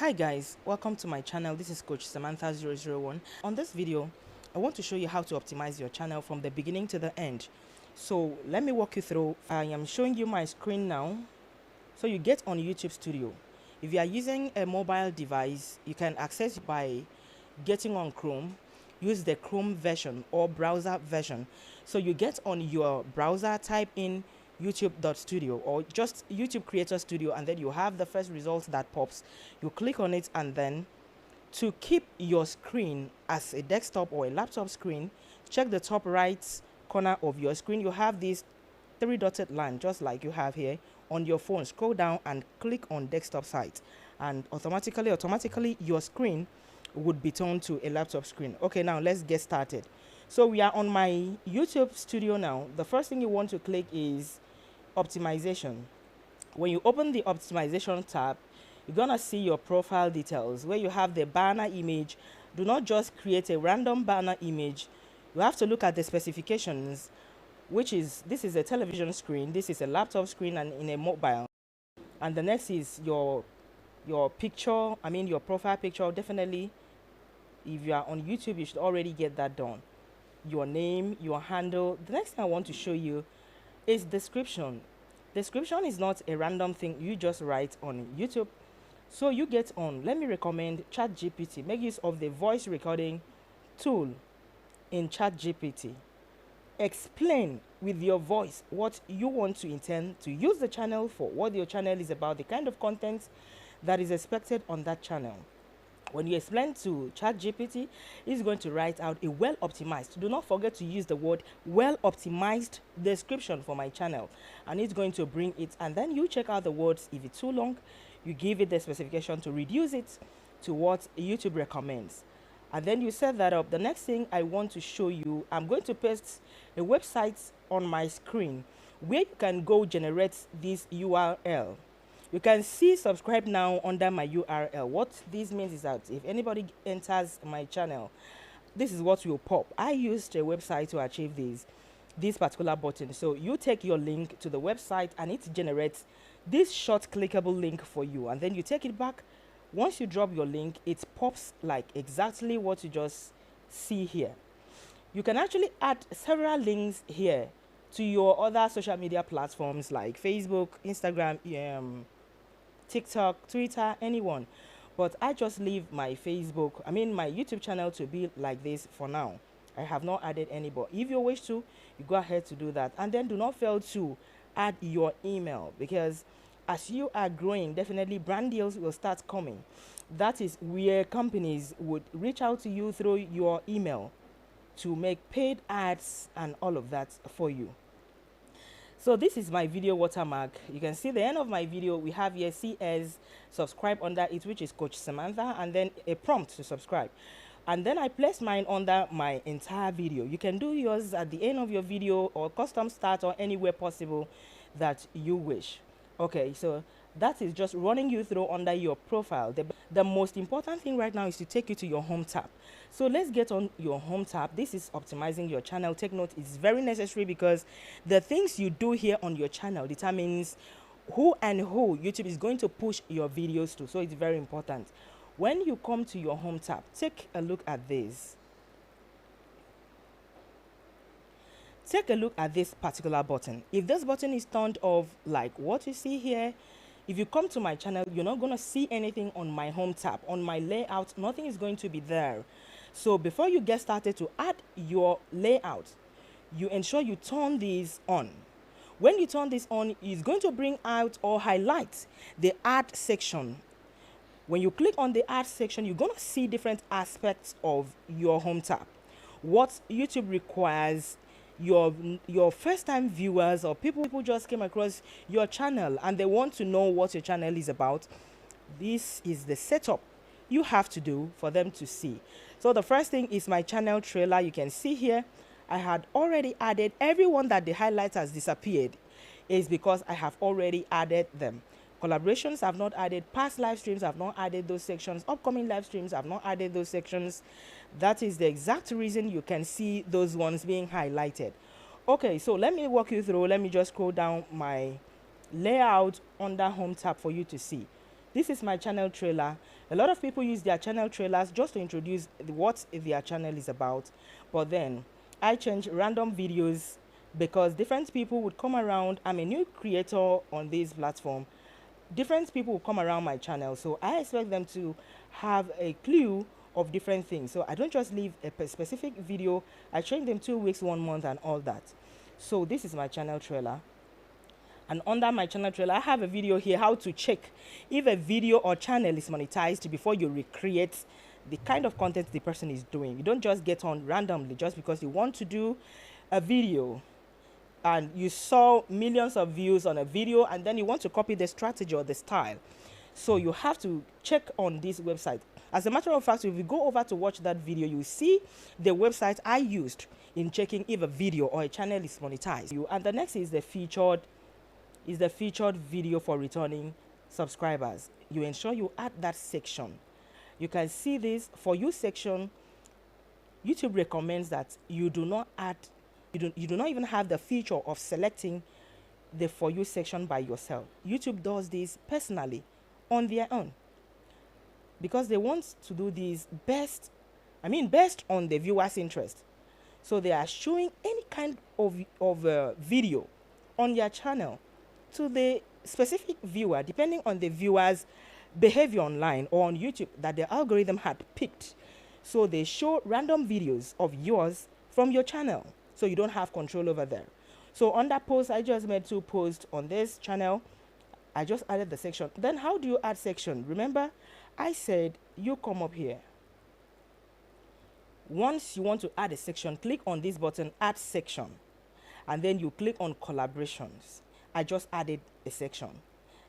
Hi guys, welcome to my channel. This is Coach Samantha 001. On this video, I want to show you how to optimize your channel from the beginning to the end. So let me walk you through. I am showing you my screen now. So you get on YouTube Studio. If you are using a mobile device, you can access by getting on Chrome. Use the Chrome version or browser version. So you get on your browser, type in youtube.studio or just YouTube Creator Studio, and then you have the first result that pops. You click on it, and then to keep your screen as a desktop or a laptop screen, check the top right corner of your screen. You have this three dotted line just like you have here on your phone. Scroll down and click on desktop site, and automatically your screen would be turned to a laptop screen. Okay, now let's get started. So we are on my YouTube Studio now. The first thing you want to click is optimization. When you open the optimization tab, you're gonna see your profile details where you have the banner image. Do not just create a random banner image. You have to look at the specifications, which is this is a television screen, this is a laptop screen, and in a mobile. And the next is your picture, your profile picture. Definitely, if you are on YouTube, you should already get that done. Your name, your handle. The next thing I want to show you is description. Description is not a random thing you just write on YouTube. So you get on, let me recommend ChatGPT. Make use of the voice recording tool in ChatGPT. Explain with your voice what you want to intend to use the channel for, what your channel is about, the kind of content that is expected on that channel. When you explain to ChatGPT, it's going to write out a well-optimized. Do not forget to use the word well-optimized description for my channel, and it's going to bring it. And then you check out the words. If it's too long, you give it the specification to reduce it to what YouTube recommends. And then you set that up. The next thing I want to show you, I'm going to paste a website on my screen where you can go generate this URL. You can see subscribe now under my URL. What this means is that if anybody enters my channel, this is what will pop. I used a website to achieve this particular button. So you take your link to the website and it generates this short clickable link for you, and then you take it back. Once you drop your link, it pops like exactly what you just see here. You can actually add several links here to your other social media platforms like Facebook, Instagram, TikTok, Twitter, anyone. But I just leave my my YouTube channel to be like this for now. I have not added any, but if you wish to, you go ahead to do that. And then do not fail to add your email, because as you are growing, definitely brand deals will start coming. That is where companies would reach out to you through your email to make paid ads and all of that for you. So this is my video watermark. You can see the end of my video. We have here CS, subscribe under it, which is Coach Samantha, and then a prompt to subscribe. And then I place mine under my entire video. You can do yours at the end of your video or custom start or anywhere possible that you wish. Okay, so that is just running you through under your profile. The most important thing right now is to take you to your home tab. So let's get on your home tab. This is optimizing your channel. Take note, it's very necessary because the things you do here on your channel determines who YouTube is going to push your videos to. So it's very important. When you come to your home tab, take a look at this. Take a look at this particular button. If this button is turned off, like what you see here, if you come to my channel, you're not going to see anything on my home tab. On my layout, nothing is going to be there. So before you get started to add your layout, you ensure you turn this on. When you turn this on, it's going to bring out or highlight the add section. When you click on the add section, you're going to see different aspects of your home tab. What YouTube requires your first-time viewers or people just came across your channel and they want to know what your channel is about. This is the setup you have to do for them to see. So the first thing is my channel trailer. You can see here I had already added everyone that the highlight has disappeared is because I have already added them. Collaborations I've not added, past live streams I've not added those sections, upcoming live streams I've not added those sections. That is the exact reason you can see those ones being highlighted. Okay, so let me walk you through. Let me just scroll down my layout under home tab for you to see. This is my channel trailer. A lot of people use their channel trailers just to introduce what their channel is about, but then I change random videos because different people would come around. I'm a new creator on this platform. Different people will come around my channel, so I expect them to have a clue of different things. So I don't just leave a specific video. I change them 2 weeks, 1 month, and all that. So this is my channel trailer. And under my channel trailer, I have a video here how to check if a video or channel is monetized before you recreate the kind of content the person is doing. You don't just get on randomly just because you want to do a video and you saw millions of views on a video and then you want to copy the strategy or the style. So you have to check on this website. As a matter of fact, if you go over to watch that video, you see the website I used in checking if a video or a channel is monetized. And the next is the featured video for returning subscribers. You ensure you add that section. You can see this For You section. YouTube recommends that you do not add, you do not even have the feature of selecting the For You section by yourself. YouTube does this personally on their own because they want to do this based on the viewer's interest. So they are showing any kind of video on their channel to the specific viewer, depending on the viewer's behavior online or on YouTube that the algorithm had picked. So they show random videos of yours from your channel, so you don't have control over there. So under posts, I just made 2 posts on this channel. I just added the section. Then how do you add section? Remember, I said you come up here. Once you want to add a section, click on this button, add section, and then you click on collaborations. I just added a section.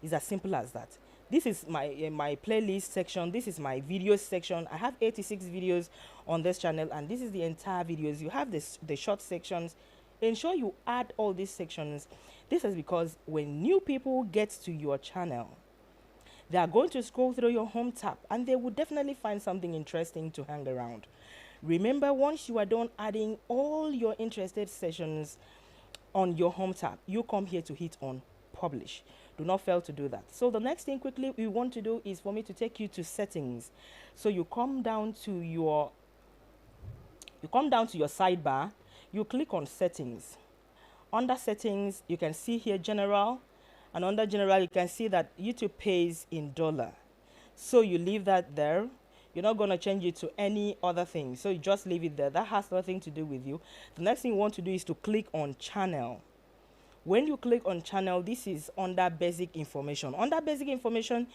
It's as simple as that. This is my playlist section. This is my videos section. I have 86 videos on this channel, and this is the entire videos. You have the short sections. Ensure you add all these sections. This is because when new people get to your channel, they are going to scroll through your home tab and they will definitely find something interesting to hang around. Remember, once you are done adding all your interested sessions on your home tab, you come here to hit on publish. Do not fail to do that. So the next thing quickly we want to do is for me to take you to settings. So you come down to your sidebar, you click on settings. Under settings, you can see here general, and under general you can see that YouTube pays in dollar. So you leave that there. You're not going to change it to any other thing, so you just leave it there. That has nothing to do with you. The next thing you want to do is to click on channel. When you click on channel, this is under basic information. Under basic information,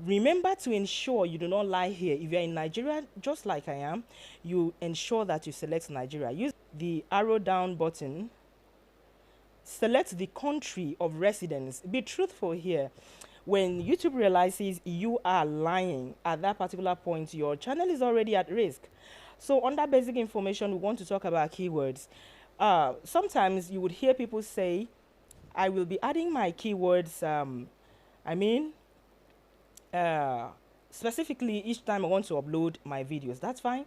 remember to ensure you do not lie here. If you're in Nigeria, just like I am, you ensure that you select Nigeria. Use the arrow down button. Select the country of residence. Be truthful here. When YouTube realizes you are lying at that particular point, your channel is already at risk. So under basic information, we want to talk about keywords. Sometimes you would hear people say, I will be adding my keywords, specifically each time I want to upload my videos. That's fine.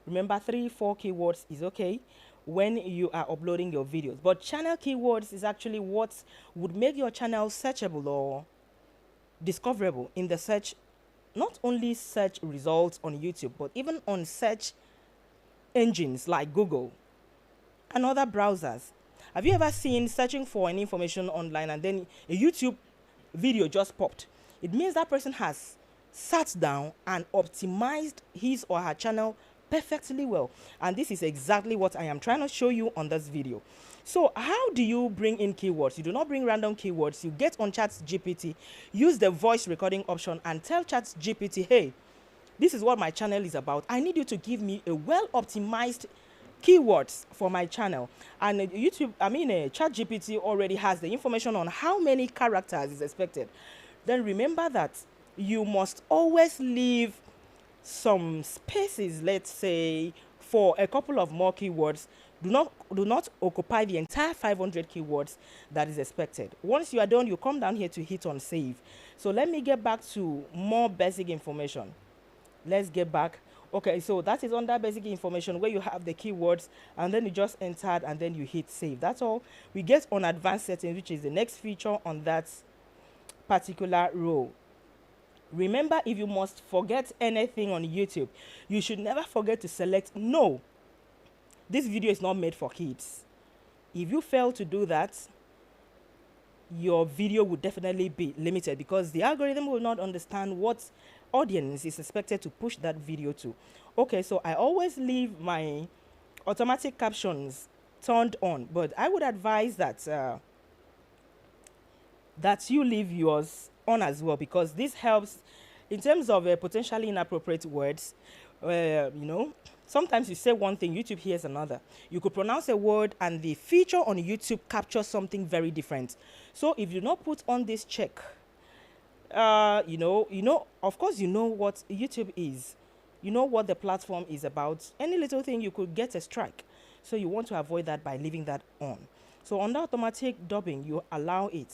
Remember, 3-4 keywords is okay when you are uploading your videos. But channel keywords is actually what would make your channel searchable or discoverable in the search, not only search results on YouTube, but even on search engines like Google and other browsers. Have you ever seen searching for any information online and then a YouTube video just popped? It means that person has sat down and optimized his or her channel perfectly well. And this is exactly what I am trying to show you on this video. So how do you bring in keywords? You do not bring random keywords. You get on ChatGPT, use the voice recording option and tell ChatGPT, hey, this is what my channel is about. I need you to give me a well-optimized keywords for my channel. And ChatGPT already has the information on how many characters is expected. Then remember that you must always leave some spaces, let's say, for a couple of more keywords. Do not occupy the entire 500 keywords that is expected. Once you are done, you come down here to hit on save. So let me get back to more basic information. Let's get back. Okay, so that is under basic information where you have the keywords and then you just entered and then you hit save. That's all. We get on advanced settings, which is the next feature on that particular row. Remember, if you must forget anything on YouTube, you should never forget to select no. This video is not made for kids. If you fail to do that, your video would definitely be limited because the algorithm will not understand what audience is expected to push that video to. Okay, so I always leave my automatic captions turned on, but I would advise that that you leave yours on as well, because this helps in terms of potentially inappropriate words. Sometimes you say one thing, YouTube hears another. You could pronounce a word and the feature on YouTube captures something very different. So if you not put on this check, of course you know what YouTube is. You know what the platform is about. Any little thing you could get a strike. So you want to avoid that by leaving that on. So under automatic dubbing, you allow it.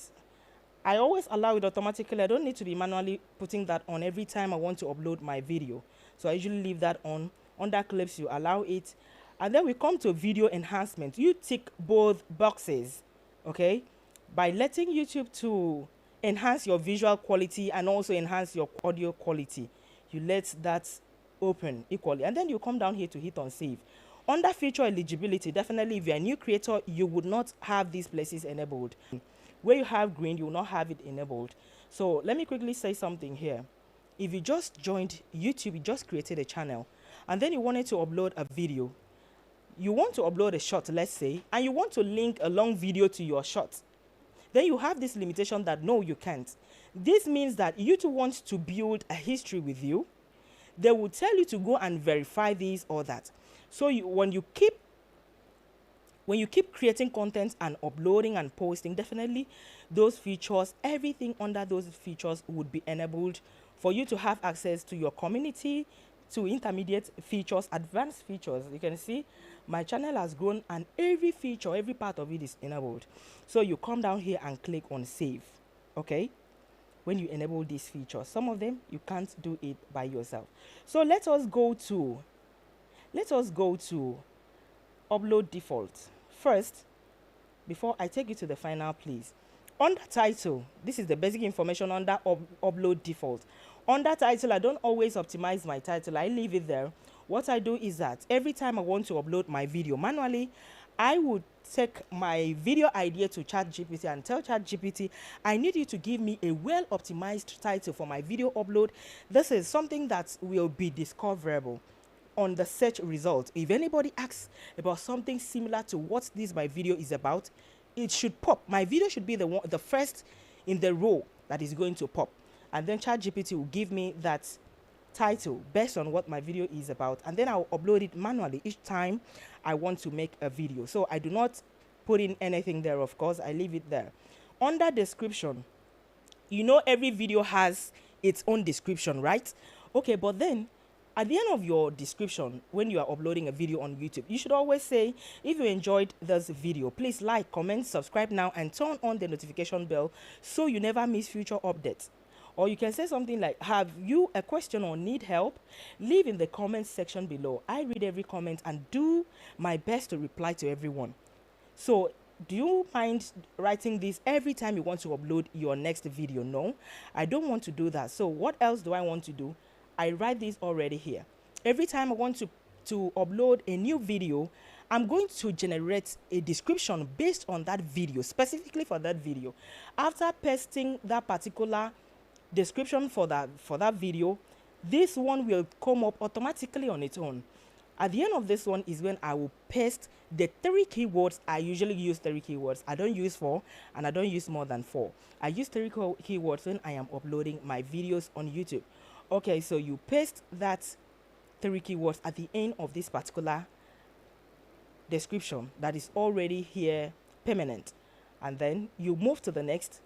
I always allow it automatically. I don't need to be manually putting that on every time I want to upload my video. So I usually leave that on. Under clips, you allow it. And then we come to video enhancement. You tick both boxes, okay? By letting YouTube to enhance your visual quality and also enhance your audio quality. You let that open equally. And then you come down here to hit on save. Under feature eligibility, definitely if you're a new creator, you would not have these places enabled. Where you have green, you will not have it enabled. So let me quickly say something here. If you just joined YouTube, you just created a channel, and then you wanted to upload a video. You want to upload a short, let's say, and you want to link a long video to your short. Then you have this limitation that no, you can't. This means that YouTube wants to build a history with you. They will tell you to go and verify this or that. So when you keep creating content and uploading and posting, definitely those features, everything under those features would be enabled for you to have access to your community, to intermediate features, advanced features. You can see my channel has grown and every feature, every part of it is enabled. So you come down here and click on save, okay? When you enable these features, some of them you can't do it by yourself. So let us go to upload default. First, before I take you to the final, please, under title, this is the basic information under upload default. Under title, I don't always optimize my title. I leave it there. What I do is that every time I want to upload my video manually, I would take my video idea to ChatGPT and tell ChatGPT, I need you to give me a well-optimized title for my video upload. This is something that will be discoverable on the search result. If anybody asks about something similar to what my video is about, it should pop. My video should be the first in the row that is going to pop. And then ChatGPT will give me that title based on what my video is about. And then I'll upload it manually each time I want to make a video. So I do not put in anything there, of course. I leave it there. Under description, every video has its own description, right? Okay, but then at the end of your description, when you are uploading a video on YouTube, you should always say, if you enjoyed this video, please like, comment, subscribe now, and turn on the notification bell so you never miss future updates. Or you can say something like, have you a question or need help? Leave in the comments section below. I read every comment and do my best to reply to everyone. So do you mind writing this every time you want to upload your next video? No, I don't want to do that. So what else do I want to do? I write this already here. Every time I want to upload a new video, I'm going to generate a description based on that video, specifically for that video. After pasting that particular description for that video, this one will come up automatically on its own. At the end of this one is when I will paste the 3 keywords. I usually use 3 keywords. I don't use 4 and I don't use more than 4. I use 3 keywords when I am uploading my videos on YouTube. Okay, so you paste that 3 keywords at the end of this particular description that is already here permanent, and then you move to the next.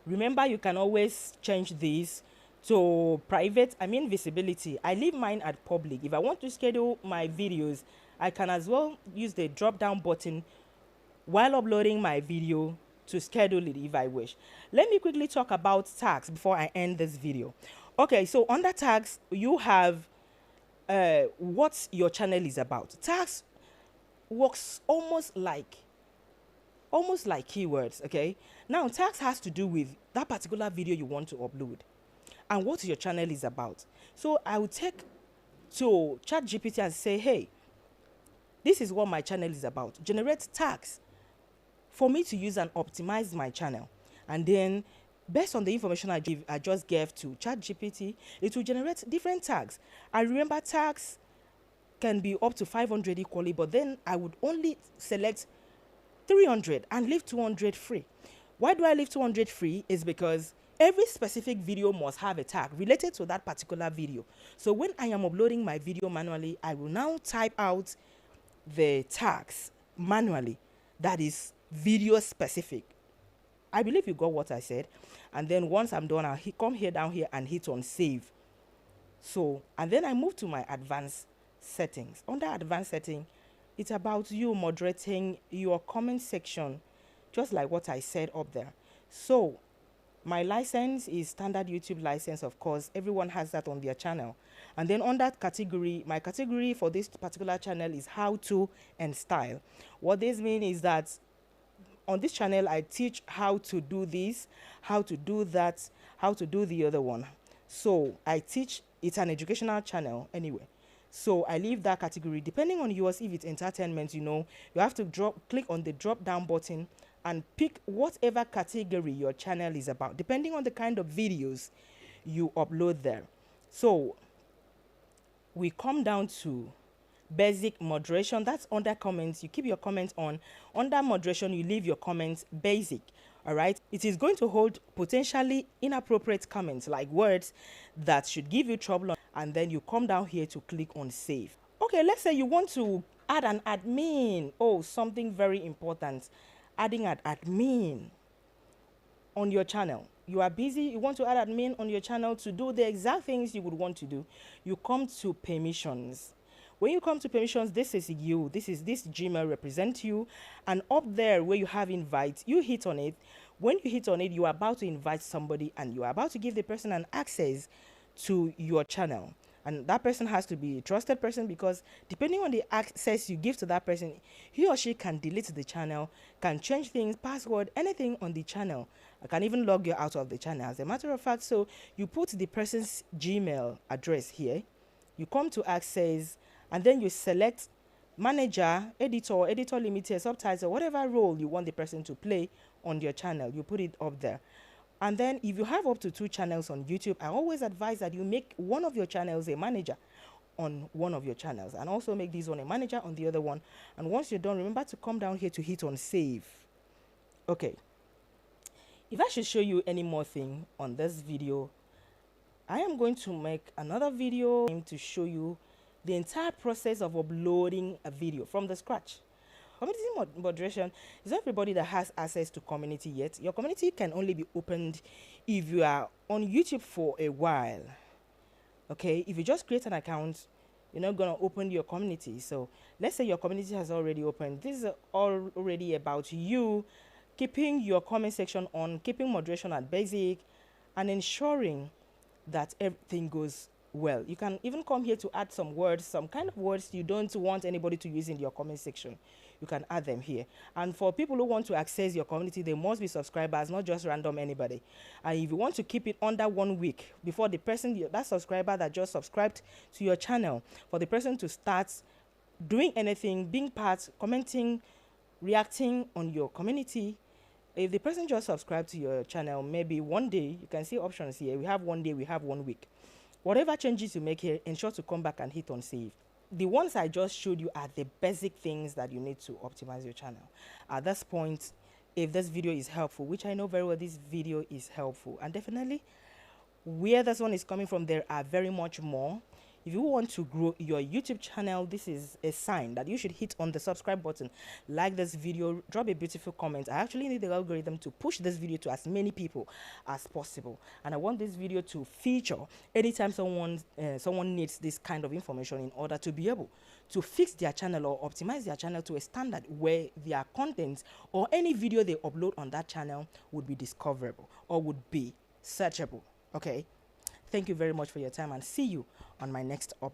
Remember, you can always change this to private, visibility. I leave mine at public. If I want to schedule my videos, I can as well use the drop down button while uploading my video to schedule it if I wish. Let me quickly talk about tags before I end this video. Okay, so under tags, you have what your channel is about. Tags works almost like keywords, okay? Now, tags has to do with that particular video you want to upload. and what your channel is about. So I will take to ChatGPT and say, hey, this is what my channel is about. Generate tags for me to use and optimize my channel. And then based on the information I just gave to ChatGPT, it will generate different tags. I remember tags can be up to 500 equally, but then I would only select 300 and leave 200 free. Why do I leave 200 free? Is because every specific video must have a tag related to that particular video. So when I am uploading my video manually, I will now type out the tags manually that is video specific. I believe you got what I said. And then once I'm done, I'll come here down here and hit on save. So, and then I move to my advanced settings. Under advanced setting, it's about you moderating your comment section, just like what I said up there. So my license is standard YouTube license, of course. Everyone has that on their channel. And then on that category, my category for this particular channel is how to and style. What this means is that on this channel, I teach how to do this, how to do that, how to do the other one. So I teach, it's an educational channel anyway. So I leave that category. Depending on yours, if it's entertainment, you have to click on the drop down button and pick whatever category your channel is about, depending on the kind of videos you upload there. So we come down to basic moderation. That's under comments. You keep your comments on. Under moderation, you leave your comments basic. All right. It is going to hold potentially inappropriate comments, like words that should give you trouble. And then you come down here to click on save. Okay, let's say you want to add an admin. Oh, something very important. Adding an admin on your channel. You are busy, you want to add admin on your channel to do the exact things you would want to do. You come to permissions. When you come to permissions, this is you. This Gmail represents you. And up there where you have invite, you hit on it. When you hit on it, you are about to invite somebody and you are about to give the person an access to your channel. And that person has to be a trusted person, because depending on the access you give to that person, he or she can delete the channel, can change things, password, anything on the channel. I can even log you out of the channel. As a matter of fact, so you put the person's Gmail address here, you come to access, and then you select manager, editor limited, subtitle, whatever role you want the person to play on your channel, you put it up there. And then if you have up to 2 channels on YouTube, I always advise that you make one of your channels a manager on one of your channels, and also make this one a manager on the other one. And once you're done, remember to come down here to hit on save. Okay. If I should show you any more thing on this video, I am going to make another video to show you the entire process of uploading a video from the scratch. Community moderation is not everybody that has access to community yet. Your community can only be opened if you are on YouTube for a while. Okay, if you just create an account, you're not going to open your community. So let's say your community has already opened. This is already about you keeping your comment section on, keeping moderation at basic, and ensuring that everything goes well. You can even come here to add some words, some kind of words you don't want anybody to use in your comment section. You can add them here. And for people who want to access your community, they must be subscribers, not just random anybody. And if you want to keep it under 1 week before the person, that subscriber that just subscribed to your channel, for the person to start doing anything, being part, commenting, reacting on your community, if the person just subscribed to your channel, maybe 1 day, you can see options here. We have 1 day, we have 1 week. Whatever changes you make here, ensure to come back and hit on save. The ones I just showed you are the basic things that you need to optimize your channel. At this point, if this video is helpful, which I know very well this video is helpful, and definitely where this one is coming from, there are very much more. If you want to grow your YouTube channel, this is a sign that you should hit on the subscribe button, like this video, drop a beautiful comment. I actually need the algorithm to push this video to as many people as possible, and I want this video to feature anytime someone needs this kind of information in order to be able to fix their channel or optimize their channel to a standard where their content or any video they upload on that channel would be discoverable or would be searchable. Okay. Thank you very much for your time, and see you on my next upload.